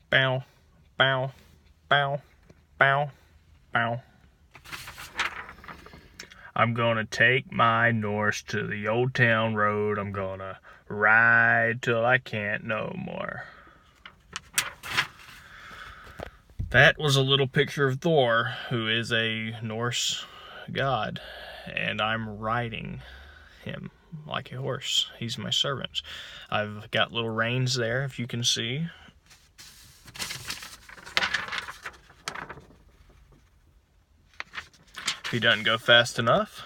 Bow, bow, bow, bow, bow. I'm gonna take my Norse to the old town road. I'm gonna ride till I can't no more. That was a little picture of Thor, who is a Norse god, and I'm riding him like a horse. He's my servant. I've got little reins there, if you can see. If he doesn't go fast enough,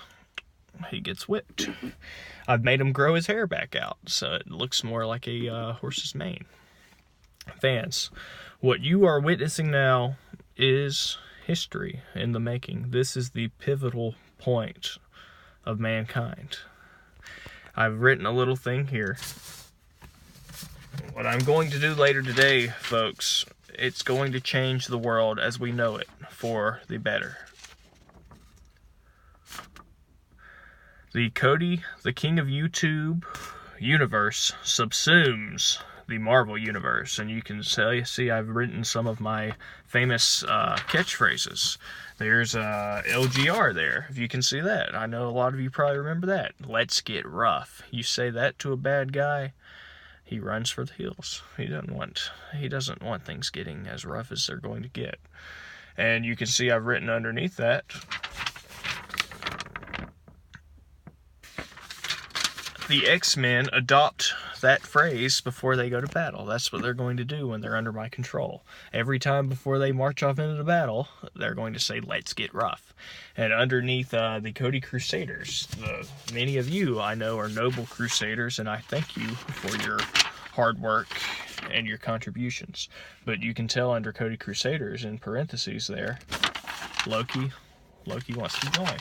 he gets whipped. I've made him grow his hair back out, so it looks more like a horse's mane. Fans, what you are witnessing now is history in the making. This is the pivotal point of mankind. I've written a little thing here. What I'm going to do later today, folks, it's going to change the world as we know it for the better. The Cody, the king of YouTube universe, subsumes the Marvel universe, and you can see I've written some of my famous catchphrases. There's LGR there, if you can see that. I know a lot of you probably remember that. Let's get rough. You say that to a bad guy, he runs for the hills. He doesn't want things getting as rough as they're going to get. And you can see I've written underneath that, the X-Men adopt that phrase before they go to battle. That's what they're going to do when they're under my control. Every time before they march off into the battle, they're going to say, let's get rough. And underneath the Cody Crusaders, many of you I know are noble Crusaders, and I thank you for your hard work and your contributions. But you can tell under Cody Crusaders, in parentheses there, Loki wants to join.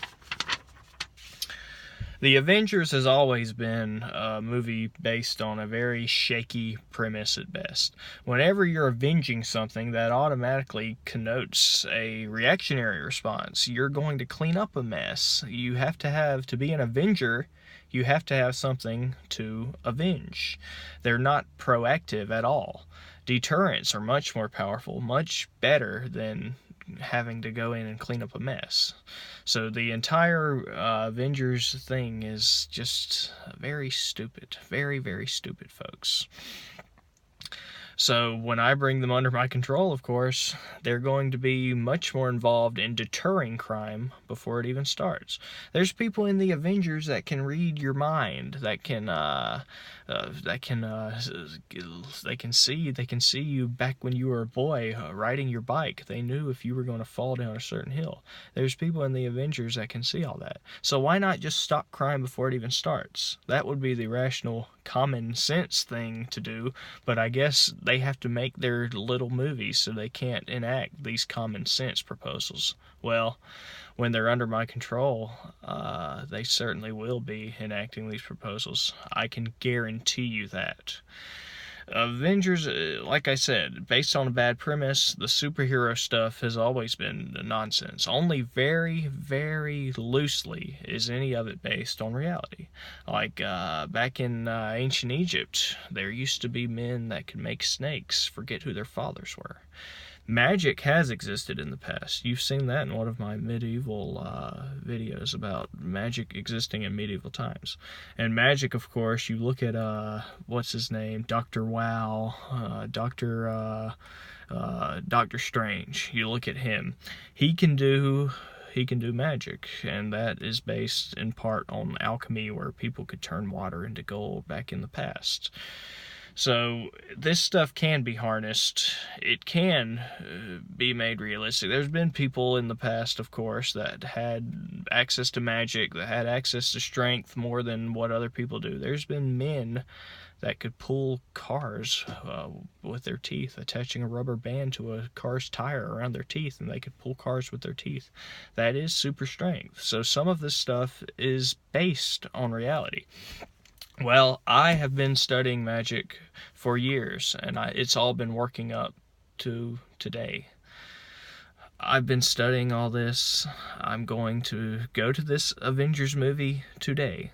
The Avengers has always been a movie based on a very shaky premise at best. Whenever you're avenging something, that automatically connotes a reactionary response. You're going to clean up a mess. You have to be an Avenger, you have to have something to avenge. They're not proactive at all. Deterrents are much more powerful, much better than having to go in and clean up a mess. So the entire Avengers thing is just very stupid. Very, very stupid, folks. So when I bring them under my control, of course, they're going to be much more involved in deterring crime before it even starts. There's people in the Avengers that can read your mind, that can see you back when you were a boy riding your bike. They knew if you were going to fall down a certain hill. There's people in the Avengers that can see all that. So why not just stop crime before it even starts? That would be the rational, common sense thing to do, but I guess they have to make their little movies, so they can't enact these common sense proposals. Well, when they're under my control, they certainly will be enacting these proposals. I can guarantee you that. Avengers, like I said, based on a bad premise, the superhero stuff has always been nonsense. Only very, very loosely is any of it based on reality. Like back in ancient Egypt, there used to be men that could make snakes forget who their fathers were. Magic has existed in the past. You've seen that in one of my medieval videos about magic existing in medieval times. And magic, of course, you look at, what's his name? Dr. Wow, Dr. Strange. You look at him. He can do magic, and that is based in part on alchemy, where people could turn water into gold back in the past. So this stuff can be harnessed. It can be made realistic. There's been people in the past, of course, that had access to magic, that had access to strength more than what other people do. There's been men that could pull cars with their teeth, attaching a rubber band to a car's tire around their teeth, and they could pull cars with their teeth. That is super strength. So some of this stuff is based on reality. Well, I have been studying magic for years, and it's all been working up to today. I've been studying all this. I'm going to go to this Avengers movie today.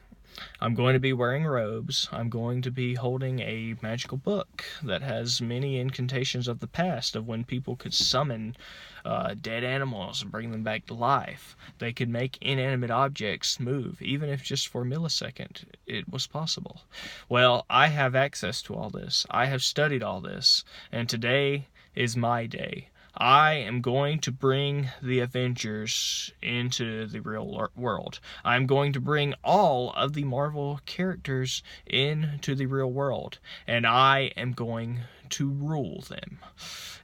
I'm going to be wearing robes. I'm going to be holding a magical book that has many incantations of the past of when people could summon dead animals and bring them back to life. They could make inanimate objects move, even if just for a millisecond it was possible. Well, I have access to all this. I have studied all this, and today is my day. I am going to bring the Avengers into the real world. I'm going to bring all of the Marvel characters into the real world, and I am going to rule them.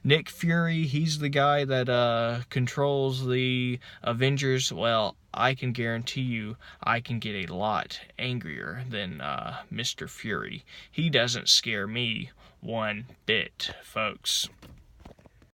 Nick Fury, he's the guy that controls the Avengers. Well, I can guarantee you I can get a lot angrier than Mr. Fury. He doesn't scare me one bit, folks.